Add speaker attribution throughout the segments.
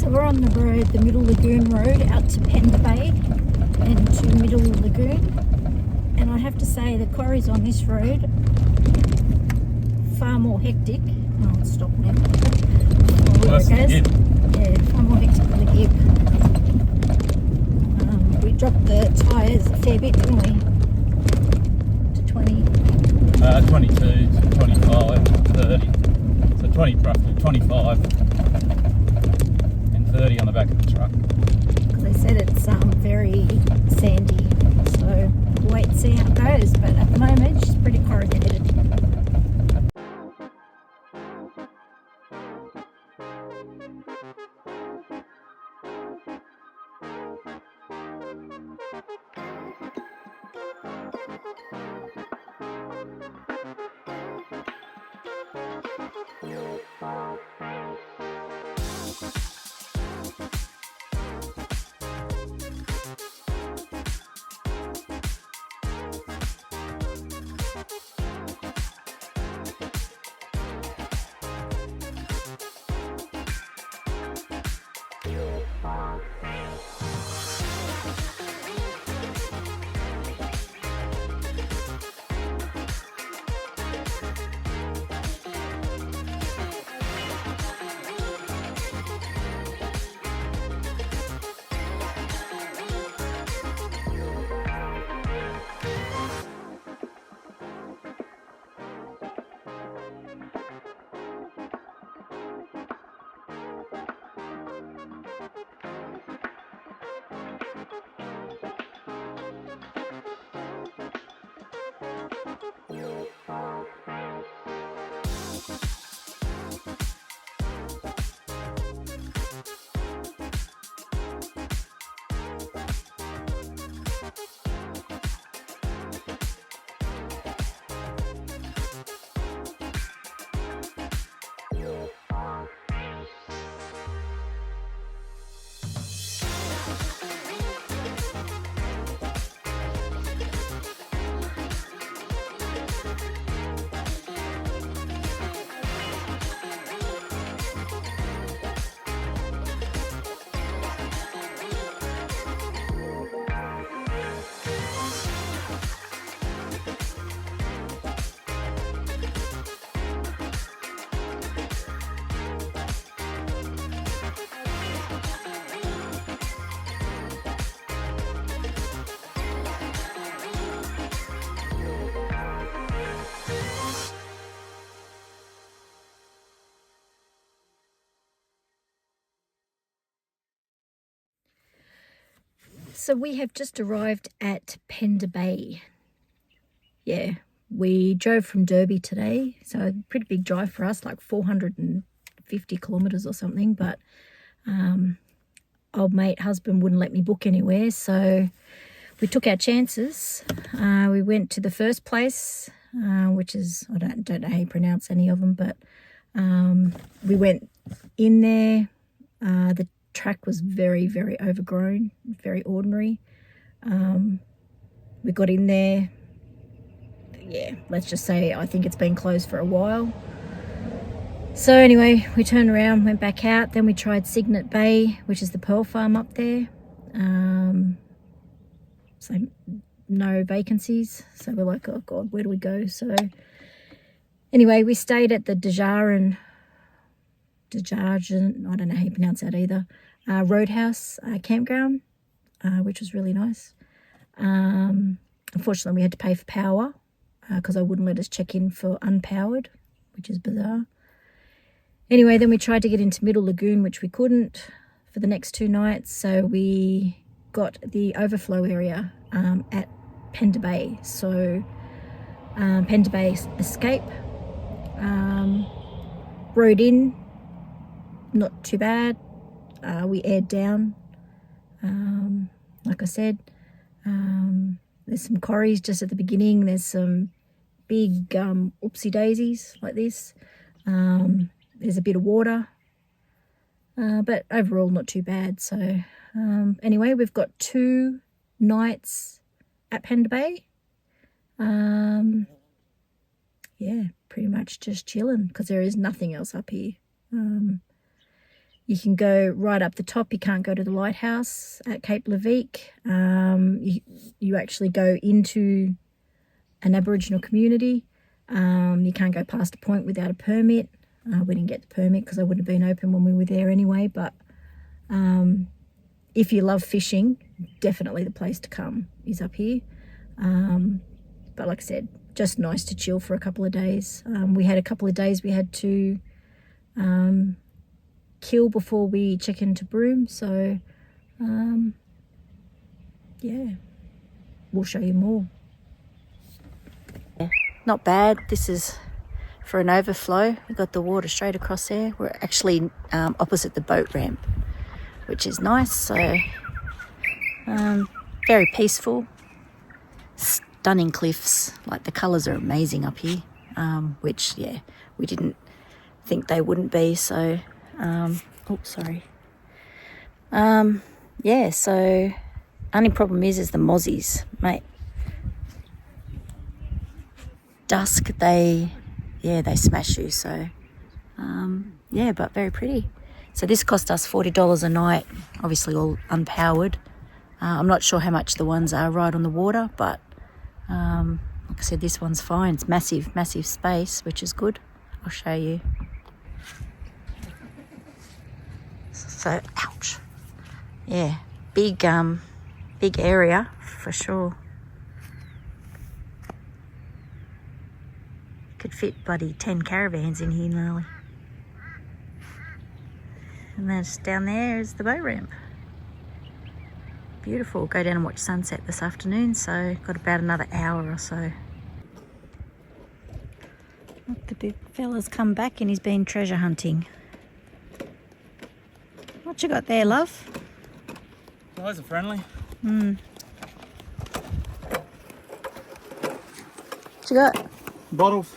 Speaker 1: So we're on the road, the Middle Lagoon Road, out to Pender Bay and to Middle Lagoon. And I have to say the quarries on this road, far more hectic. Oh, it's stopped now.
Speaker 2: Well, that's the Gib.
Speaker 1: Yeah, far more hectic than the Gib. We dropped the tyres a fair bit, didn't we? To 20.
Speaker 2: 22, 25, 30. So 20, roughly 25 and 30 on the back of the truck.
Speaker 1: Because they said it's very sandy, so we'll wait and see how it goes. But at the moment, she's pretty corrugated. So we have just arrived at Pender Bay. Yeah, we drove from Derby today, so a pretty big drive for us, like 450 kilometres or something, but old mate husband wouldn't let me book anywhere, so we took our chances. We went to the first place, which is, I don't know how you pronounce any of them, but we went in there. The track was very, very overgrown, very ordinary. We got in there. Yeah, let's just say I think it's been closed for a while. So anyway, we turned around, went back out. Then we tried Signet Bay, which is the pearl farm up there. So no vacancies. So we're like, oh God, where do we go? So anyway, we stayed at the Dejargen, I don't know how you pronounce that either, Roadhouse campground, which was really nice. Unfortunately, we had to pay for power because I wouldn't let us check in for unpowered, which is bizarre. Anyway, then we tried to get into Middle Lagoon, which we couldn't for the next 2 nights. So we got the overflow area at Pender Bay. So Pender Bay Escape. Rode in, not too bad. We aired down, like I said. There's some corries just at the beginning. There's some big oopsie daisies like this. There's a bit of water, but overall not too bad. So anyway, we've got 2 nights at Pender Bay. Yeah, pretty much just chilling because there is nothing else up here. You can go right up the top. You can't go to the lighthouse at Cape Leveque. You actually go into an Aboriginal community. You can't go past a point without a permit. We didn't get the permit because I wouldn't have been open when we were there anyway. But if you love fishing, definitely the place to come is up here. But like I said, just nice to chill for a couple of days. We had a couple of days we had to kill before we check into Broome. So, yeah, we'll show you more. Not bad. This is for an overflow. We've got the water straight across there. We're actually opposite the boat ramp, which is nice. So very peaceful, stunning cliffs. Like the colours are amazing up here, which, yeah, we didn't think they wouldn't be. So, oh, sorry. Yeah, so only problem is the mozzies, mate. Dusk, they smash you. So, yeah, but very pretty. So this cost us $40 a night, obviously all unpowered. I'm not sure how much the ones are right on the water, but like I said, this one's fine. It's massive, massive space, which is good. I'll show you. So, ouch. Yeah, big area for sure. Could fit bloody 10 caravans in here nearly. And then just down there is the boat ramp. Beautiful. Go down and watch sunset this afternoon, so got about another hour or so. Look, the big fella's come back and he's been treasure hunting. What you got there, love?
Speaker 2: Guys are friendly.
Speaker 1: What you got?
Speaker 2: Bottles.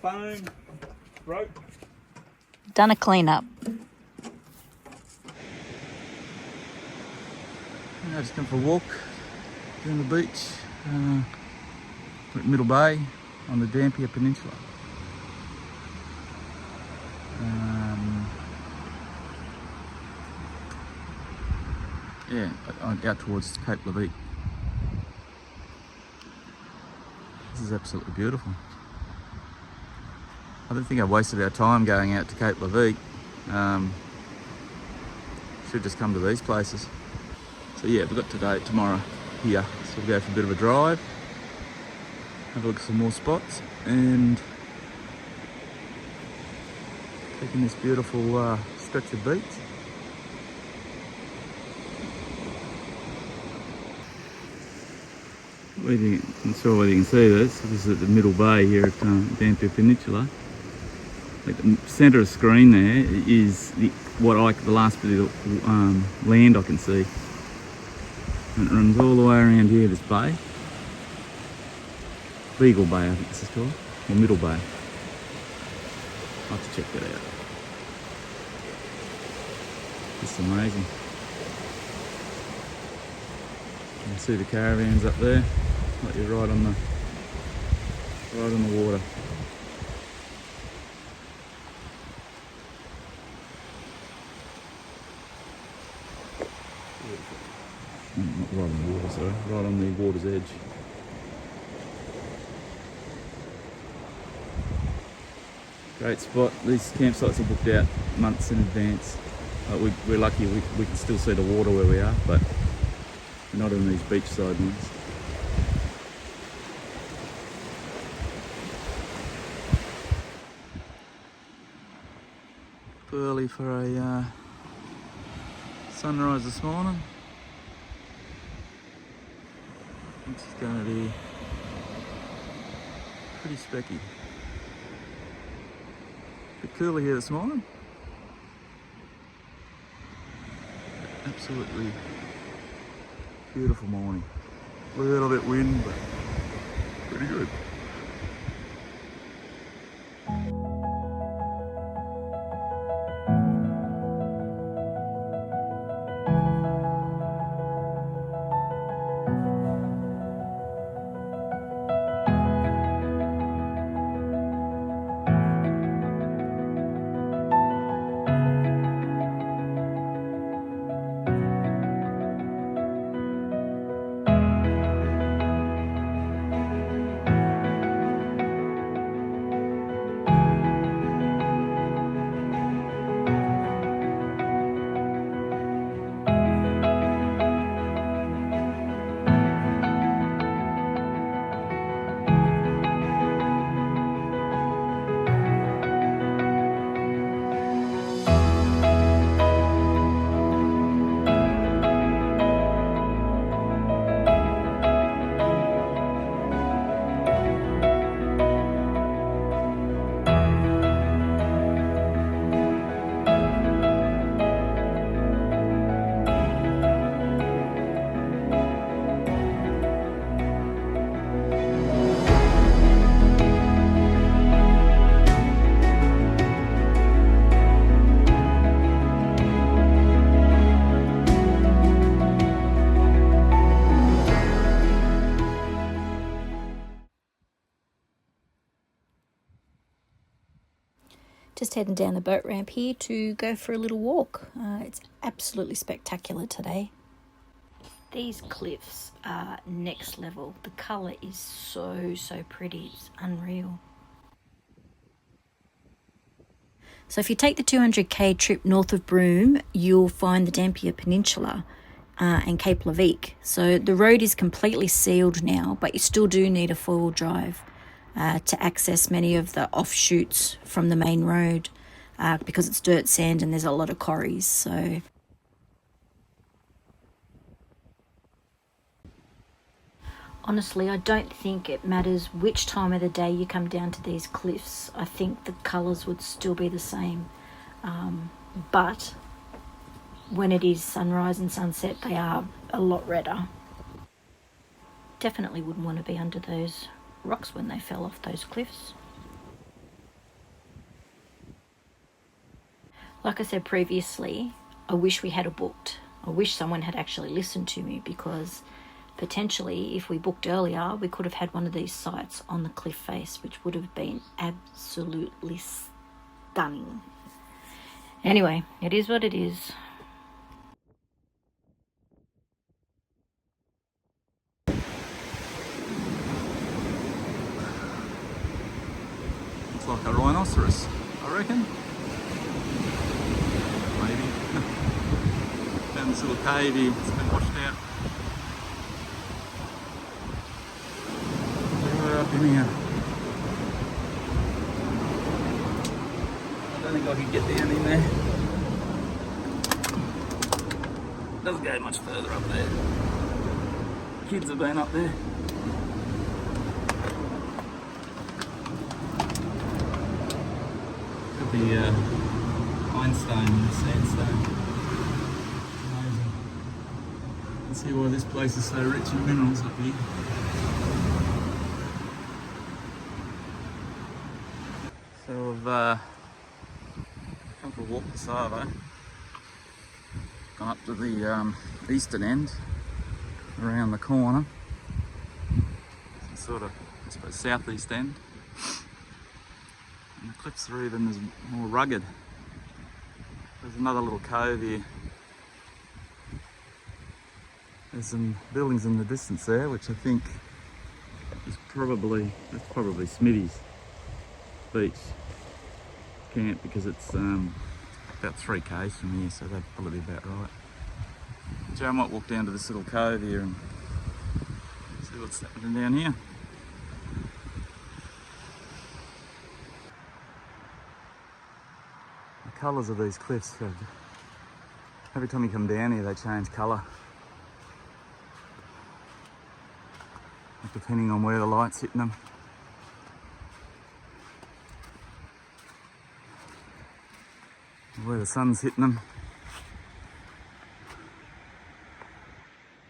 Speaker 2: Foam. Rope.
Speaker 1: Done a clean up.
Speaker 2: I just come for a walk down the beach, at Middle Bay on the Dampier Peninsula. Yeah, out towards Cape Leveque. This is absolutely beautiful. I don't think I wasted our time going out to Cape Leveque. Should just come to these places. So yeah, we've got tomorrow here. So we'll go for a bit of a drive, have a look at some more spots, and taking this beautiful stretch of beach. I'm not sure whether you can see this. This is at the Middle Bay here at Dampier Peninsula. Like the centre of the screen there is the last bit of land I can see. And it runs all the way around here, this bay. Beagle Bay, I think this is called, or Middle Bay. I'll have to check that out. It's amazing. You can see the caravans up there, like you're right on the water. Not right on the water, sorry, right on the water's edge. Great spot. These campsites are booked out months in advance. We're lucky we can still see the water where we are, but we're not in these beachside ones. Early for a sunrise this morning. It's going to be pretty specky. Bit cooler here this morning. Absolutely beautiful morning. A little bit wind, but pretty good.
Speaker 1: just heading down the boat ramp here to go for a little walk. It's absolutely spectacular today. These cliffs are next level. The colour is so pretty. It's unreal. So if you take the 200k trip north of Broome, you'll find the Dampier Peninsula and Cape Leveque. So the road is completely sealed now, but you still do need a four-wheel drive to access many of the offshoots from the main road because it's dirt, sand, and there's a lot of corries. So honestly, I don't think it matters which time of the day you come down to these cliffs. I think the colours would still be the same. But when it is sunrise and sunset, they are a lot redder. Definitely wouldn't want to be under those rocks when they fell off those cliffs. Like I said previously, I wish we had booked. I wish someone had actually listened to me, because potentially if we booked earlier, we could have had one of these sites on the cliff face, which would have been absolutely stunning. Anyway, it is what it is.
Speaker 2: Looks like a rhinoceros, I reckon. Maybe. Found this little cave here. It's been washed out. We're up in here. I don't think I could get down in there. Doesn't go much further up there. Kids have been up there. Got the ironstone and the sandstone. Amazing. You can see why this place is so rich in minerals up here. So we've come for a walk to Savo. Gone up to the eastern end, around the corner. It's sort of, I suppose, southeast end. And the cliffs are even more rugged. There's another little cove here. There's some buildings in the distance there, which I think is probably Smitty's beach camp, because it's about 3 k's from here, so that'd probably be about right. Joe might walk down to this little cove here and see what's happening down here. The colours of these cliffs, every time you come down here they change colour, depending on where the light's hitting them. Where the sun's hitting them.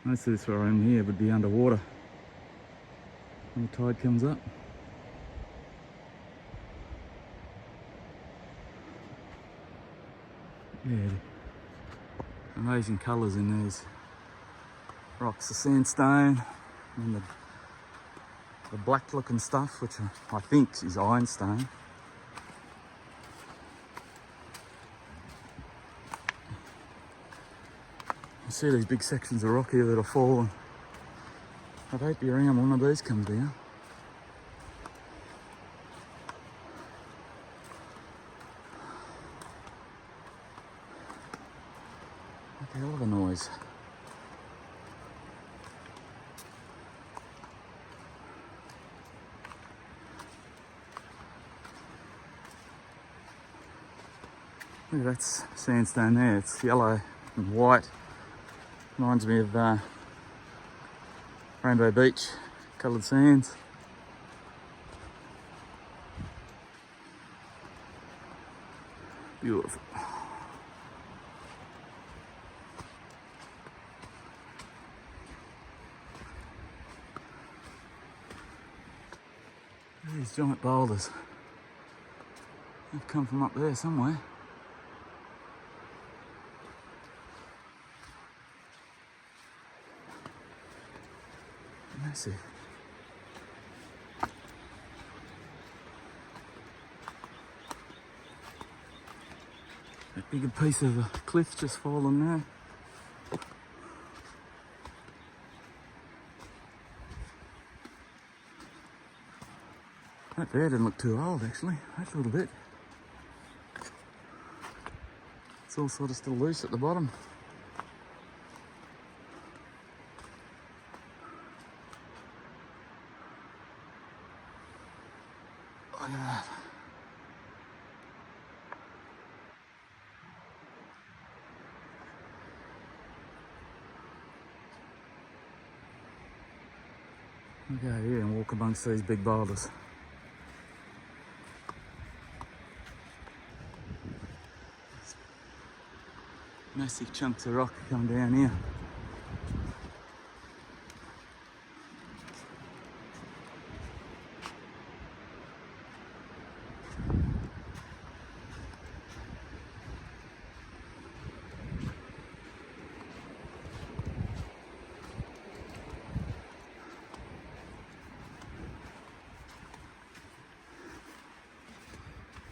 Speaker 2: Most of this where I'm here would be underwater when the tide comes up. Yeah, amazing colours in these rocks, the sandstone and the black looking stuff, which I think is ironstone. You see these big sections of rock here that are fallen. I'd hate to be around when one of these comes down. Make a hell of a noise. Look at that sandstone there, it's yellow and white. Reminds me of Rainbow Beach, coloured sands. Beautiful. These giant boulders. They've come from up there somewhere. Massive. Bigger piece of a cliff just fallen there. That there didn't look too old actually, that little bit. It's all sort of still loose at the bottom. Look at that. I'll go here and walk amongst these big boulders. Massive chunks of rock come down here.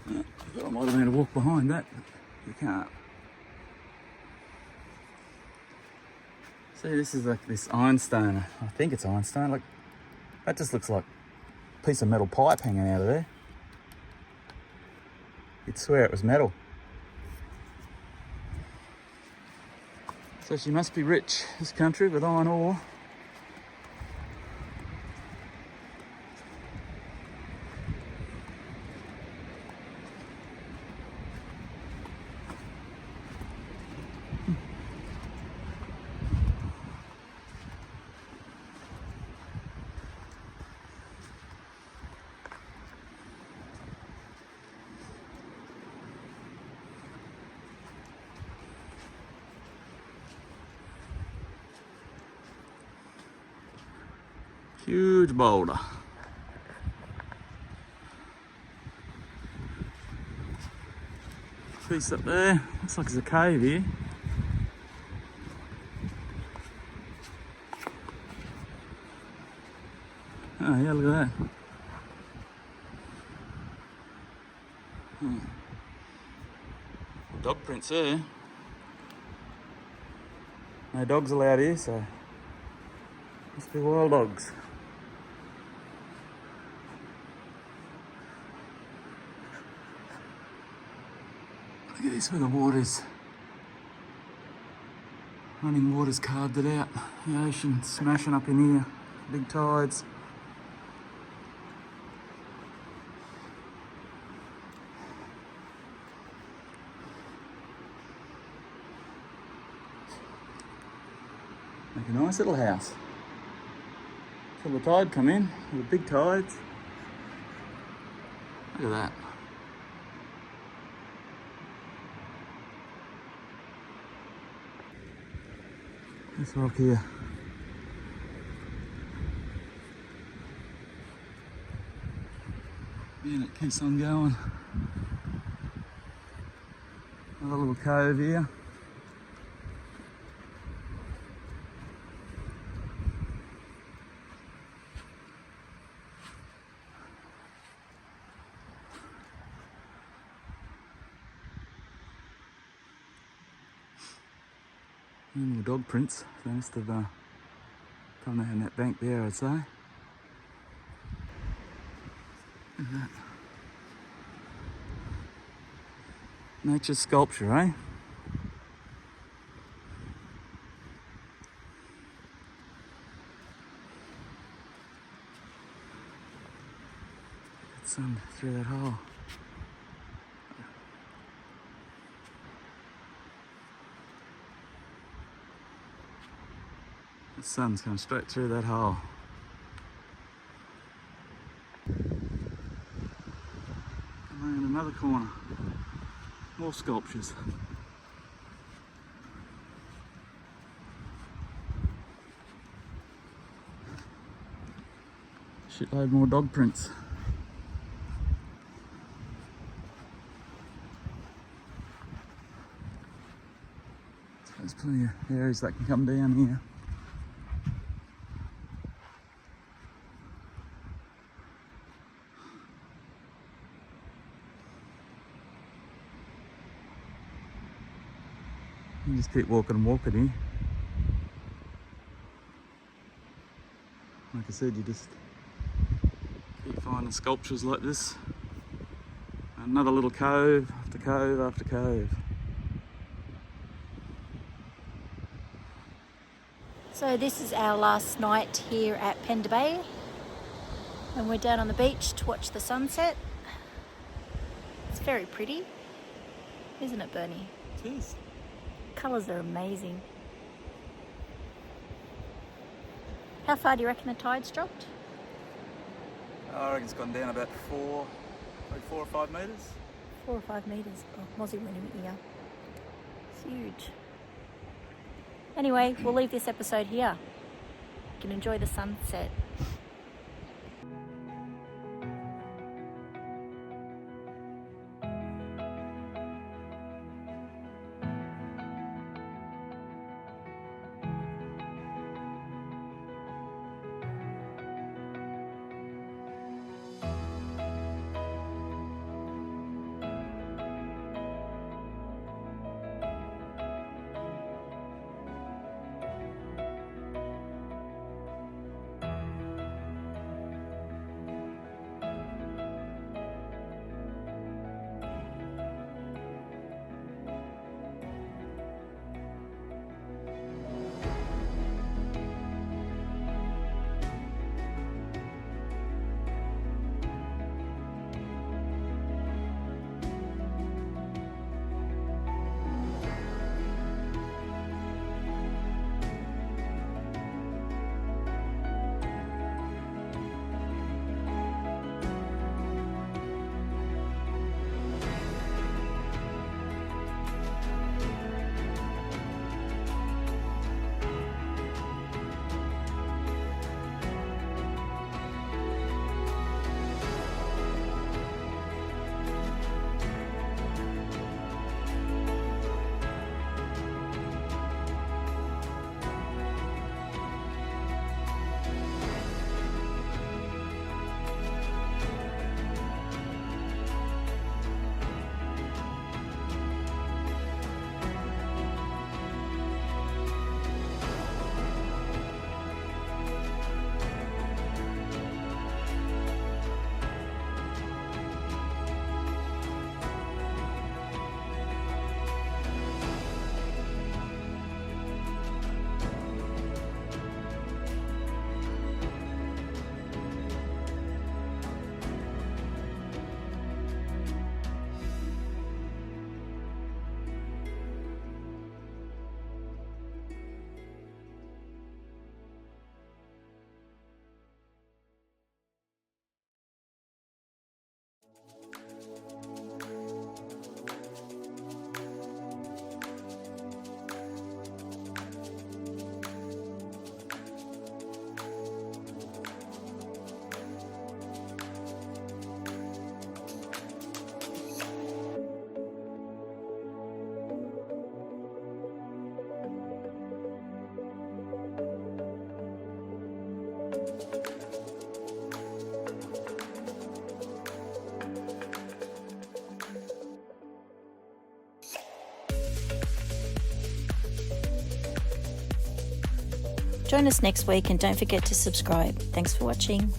Speaker 2: I thought I might have been able to walk behind that, but you can't. See, this is like this ironstone. I think it's ironstone. Like, that just looks like a piece of metal pipe hanging out of there. You'd swear it was metal. So she must be rich, this country, with iron ore. Huge boulder. Piece up there, looks like there's a cave here. Oh yeah, look at that. Dog prints there. No dogs allowed here, so must be wild dogs. Look at this where the water's running water's carved it out. The ocean smashing up in here. Big tides. Make a nice little house. Till the tide come in, with the big tides. Look at that. This rock here. And it keeps on going. Another little cove here. More dog prints. They must have come down that bank there, I'd say. Look at that. Nature's sculpture, eh? Get sun through that hole. The sun's coming straight through that hole. And in another corner, more sculptures. Shitload more dog prints. So there's plenty of areas that can come down here. You just keep walking and walking here. Like I said, you just keep finding sculptures like this. Another little cove after cove after cove.
Speaker 1: So this is our last night here at Pender Bay, and we're down on the beach to watch the sunset. It's very pretty, isn't it, Bernie?
Speaker 2: It is.
Speaker 1: Colours are amazing. How far do you reckon the tide's dropped?
Speaker 2: I reckon it's gone down about 4 or 5 metres.
Speaker 1: 4 or 5 metres. Oh, Mozzie went in here. It's huge. Anyway, we'll leave this episode here. You can enjoy the sunset. Join us next week and don't forget to subscribe. Thanks for watching.